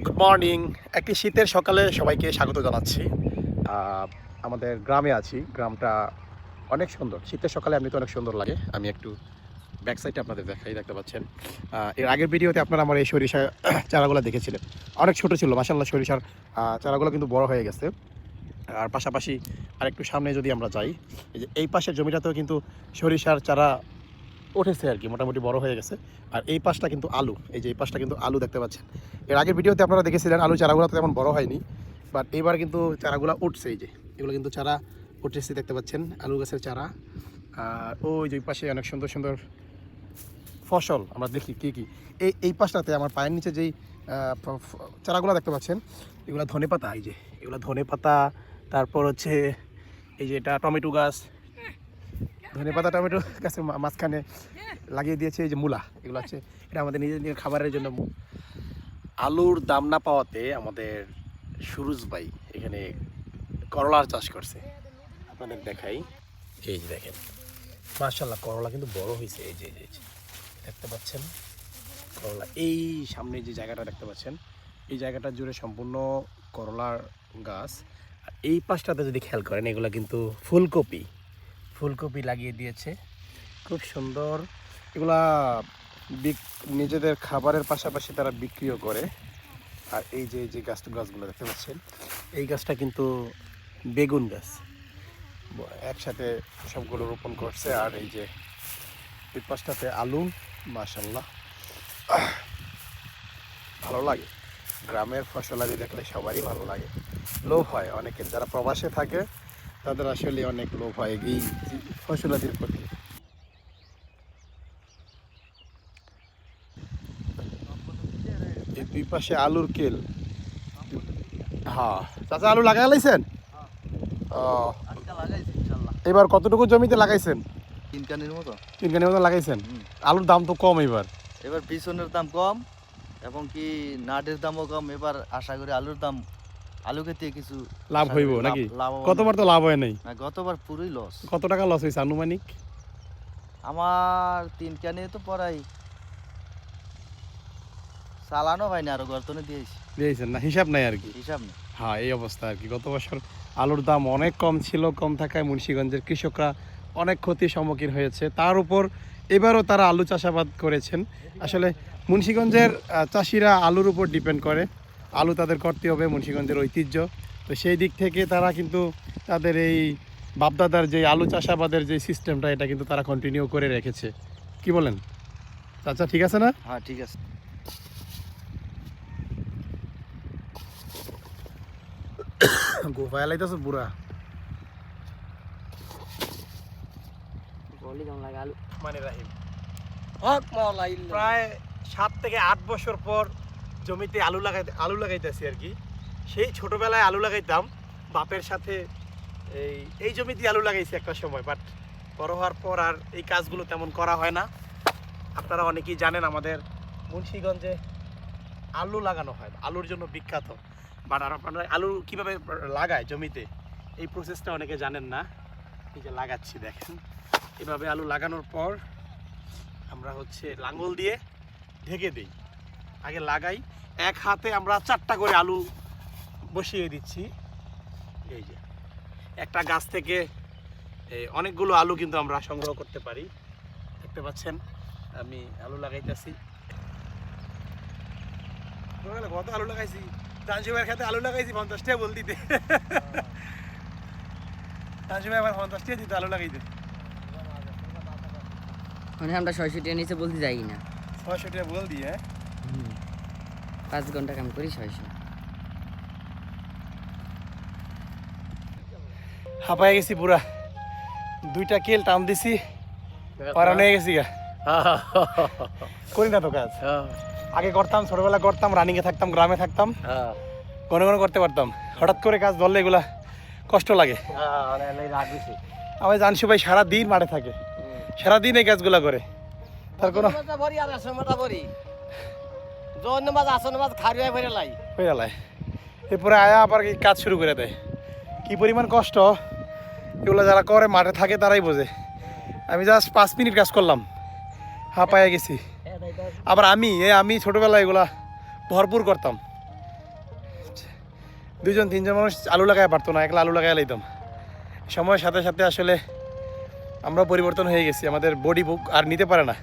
Good morning. একটি শীতের সকালে সবাইকে স্বাগত জানাচ্ছি। আমাদের গ্রামে আছি। গ্রামটা অনেক সুন্দর। শীতের সকালে এমনিতে অনেক সুন্দর লাগে। আমি একটু ব্যাক সাইডে আপনাদের দেখাই, দেখতে পাচ্ছেন। এর আগের ভিডিওতে আপনারা আমার এই সরিষা চারাগুলো দেখেছিলেন। অনেক ছোট ছিল, মাশাআল্লাহ সরিষার চারাগুলো কিন্তু বড় হয়ে গেছে। আর পাশাপাশি আরেকটু সামনে যদি আমরা যাই, এই যে এই পাশের জমিটাতেও কিন্তু সরিষার চারা উঠেছে আর কি, মোটামুটি বড় হয়ে গেছে। আর এই পাশটা কিন্তু আলু, এই যে এই পাশটা কিন্তু আলু দেখতে পাচ্ছেন। এর আগের ভিডিওতে আপনারা দেখেছিলেন আলু চারাগুলো তো তেমন বড় হয়নি, বাট এবার কিন্তু চারাগুলো উঠছে। এই যে এগুলো কিন্তু চারা উঠেছে, দেখতে পাচ্ছেন আলু গাছের চারা। আর ওই যে পাশে অনেক সুন্দর সুন্দর ফসল আমরা দেখি কী কী। এই পাশটাতে আমার পায়ের নিচে যেই চারাগুলো দেখতে পাচ্ছেন, এগুলো ধনেপাতা। এই যে এগুলো ধনেপাতা, তারপর হচ্ছে এই যে এটা টমেটো গাছ। ধনেপাতা টমেটো গাছের মাঝখানে লাগিয়ে দিয়েছে এই যে মূলা। এগুলো হচ্ছে এটা আমাদের নিজের খাবারের জন্য। আলুর দাম না পাওয়াতে আমাদের সুরুজ ভাই এখানে করলার চাষ করছে। আপনাদের দেখাই, এই যে দেখেন মাশাআল্লাহ করলা কিন্তু বড় হয়েছে। এই যে দেখতে পাচ্ছেন করলা, এই সামনে যে জায়গাটা দেখতে পাচ্ছেন, এই জায়গাটা জুড়ে সম্পূর্ণ করলার গাছ। আর এই পাশটাতে যদি খেয়াল করেন, এগুলো কিন্তু ফুলকপি লাগিয়ে দিয়েছে, খুব সুন্দর। এগুলা নিজেদের খাবারের পাশাপাশি তারা বিক্রিও করে। আর এই যে গাছগুলো দেখতে পাচ্ছেন, এই গাছটা কিন্তু বেগুন গাছ, একসাথে সবগুলো রোপণ করছে। আর এই যে এই পাশটাতে আলু, মাশাআল্লাহ ভালো লাগে। গ্রামের ফসলাদি দেখলে সবারই ভালো লাগে, লোভ হয় অনেকের। যারা প্রবাসে থাকে তাদের আসলে অনেক লোভ হয় এই ফসলাদির প্রতি। এই দুই পাশে আলুর কেল। হ্যাঁ চাচা, আলু লাগাই লাইছেন? এবার কতটুকু জমিতে লাগাইছেন? 3 কানির মতো। 3 কানির মতো লাগাইছেন। আলুর দাম তো কম এবার। এবার বিছনের দাম কম এবং কি নাটের দামও কম। এবার আশা করি আলু খেতে কিছু লাভ হইব নাকি? কতবার তো লাভ হয় নাই। গতবার পুরোই লস। কত টাকা লস হয়েছে আনুমানিক? আমার 3 কানি তো পড়াই চালানো হয় না, আরো গর্তনে দিয়েছেন না, হিসাব নাই আর কি। হিসাব নেই। হ্যাঁ এই অবস্থা আর কি। গত বছর আলুর দাম অনেক কম ছিল, কম থাকায় মুন্সিগঞ্জের কৃষকরা অনেক ক্ষতির সম্মুখীন হয়েছে। তার উপর এবারও তারা আলু চাষাবাদ করেছেন। আসলে মুন্সিগঞ্জের চাষিরা আলুর উপর ডিপেন্ড করে, আলু তাদের করতে হবে, মুন্সিগঞ্জের ঐতিহ্য। তো সেই দিক থেকে তারা কিন্তু তাদের এই বাপদাদার যে আলু চাষাবাদের যে সিস্টেমটা, এটা কিন্তু তারা কন্টিনিউ করে রেখেছে। কি বলেন চাচা, ঠিক আছে না? হ্যাঁ ঠিক আছে। গোফায় লাইতেছ বুড়া। মানে রাহিম প্রায় 7 থেকে 8 বছর পর জমিতে আলু লাগাইতেছি আর কি। সেই ছোটবেলায় আলু লাগাইতাম বাপের সাথে, এই জমিতে আলু লাগাইছি একটা সময়, বাট বড় হওয়ার পর আর এই কাজগুলো তেমন করা হয় না। আপনারা অনেকেই জানেন আমাদের মুন্সিগঞ্জে আলু লাগানো হয়, আলুর জন্য বিখ্যাত। বাট আর আপনারা আলু কীভাবে লাগায় জমিতে, এই প্রসেসটা অনেকে জানেন না। এই যে লাগাচ্ছি দেখেন, এভাবে আলু লাগানোর পর আমরা হচ্ছে লাঙ্গল দিয়ে ঢেকে দিই। আগে লাগাই, এক হাতে আমরা 4টা করে আলু বসিয়ে দিচ্ছি। এই যে একটা গাছ থেকে অনেকগুলো আলু কিন্তু আমরা সংগ্রহ করতে পারি। দেখতে পাচ্ছেন আমি আলু লাগাইতেছি। কত আলু লাগাইছি, তানসিমের খেতে আলু লাগাইছি 50 টাকা বল দিতে। তানসিমে আবার 50 টাকা দিতে আলু লাগাইতে। মানে আমরা 600 টাকা নিচে বলতে যাই না। 600 টাকা বল দিই। হ্যাঁ 5 ঘন্টা কাম করি 600। হাঁপাই গেছি পুরা, 2টা কেল টান দিছি, পারা নিয়ে গেছি গা। করি না তো কাজ, আগে করতাম, ছোটবেলা করতাম, রানিংয়ে থাকতাম, গ্রামে থাকতাম, ঘন ঘন করতে পারতাম। হঠাৎ করে কাজ ধরলে এগুলা কষ্ট লাগে। আমার জানসু ভাই সারাদিন মাঠে থাকে, সারাদিন এই কাজগুলা করে, তার কোনো এরপরে আয়া আবার কাজ শুরু করে দেয়। কি পরিমাণ কষ্ট এগুলো যারা করে মাঠে থাকে তারাই বোঝে। আমি জাস্ট 5 মিনিট কাজ করলাম, হাঁপায়া গেছি। আবার আমি ছোটবেলায় এগুলা ভরপুর করতাম, দুইজন তিনজন মানুষ আলু লাগায় পারতো না, একলা আলু লাগাই লাইতাম। সময়ের সাথে সাথে আসলে আমরা পরিবর্তন হয়ে গেছি, আমাদের বডি বুক আর নিতে পারে না।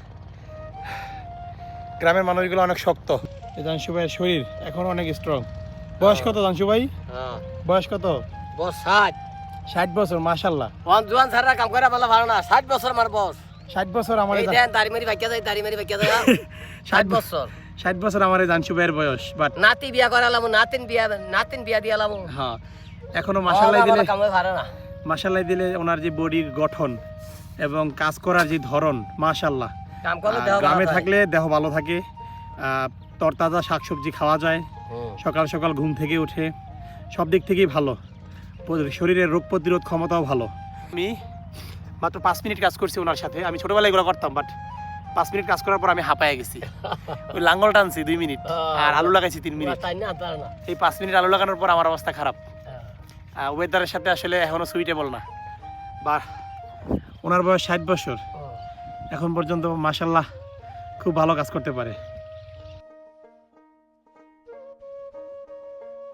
গ্রামের মানুষগুলো অনেক শক্ত। জানসু ভাইয়ের শরীর এখনো অনেক স্ট্রং। বয়স কত জানসু ভাই? বয়স কত? বস 60 60 বছর, মাশাল্লাহ। ওয়ান জোয়ান সারা কাম করে বলা ভালো না, 60 বছর আমার বস। 60 বছর আমার এই দেন দাড়ি মারি বাকিয়া যায়, দাড়ি মারি বাকিয়া যায়। 60 বছর 60 বছর আমার জানসু ভাইয়ের বয়স, বাট নাতি বিয়া করালাম, নাতিন বিয়া দিয়ালাম। হ্যাঁ এখনো মাশাল্লাহ দিলে, কাম ভালো না। মাশাল্লাহ দিলে ওনার যে বডির গঠন এবং কাজ করার যে ধরন, মাশাল্লাহ। কাম করলে দেহ গ্রামে থাকলে দেহ ভালো থাকে, তরতাজা শাকসবজি খাওয়া যায়, সকাল সকাল ঘুম থেকে উঠে, সব দিক থেকেই ভালো, শরীরের রোগ প্রতিরোধ ক্ষমতাও ভালো। আমি মাত্র 5 মিনিট কাজ করছি ওনার সাথে। আমি ছোটোবেলায় এগুলো করতাম, বাট 5 মিনিট কাজ করার পর আমি হাঁপায়ে গেছি। ওই লাঙ্গল টানছি 2 মিনিট আর আলু লাগাইছি 3 মিনিট। তাই না, তাই না। এই 5 মিনিট আলু লাগানোর পর আমার অবস্থা খারাপ। ওয়েদারের সাথে আসলে এখনও সুইটেবল না। বা ওনার বয়স 60 বছর, এখন পর্যন্ত মাশাল্লাহ খুব ভালো কাজ করতে পারে।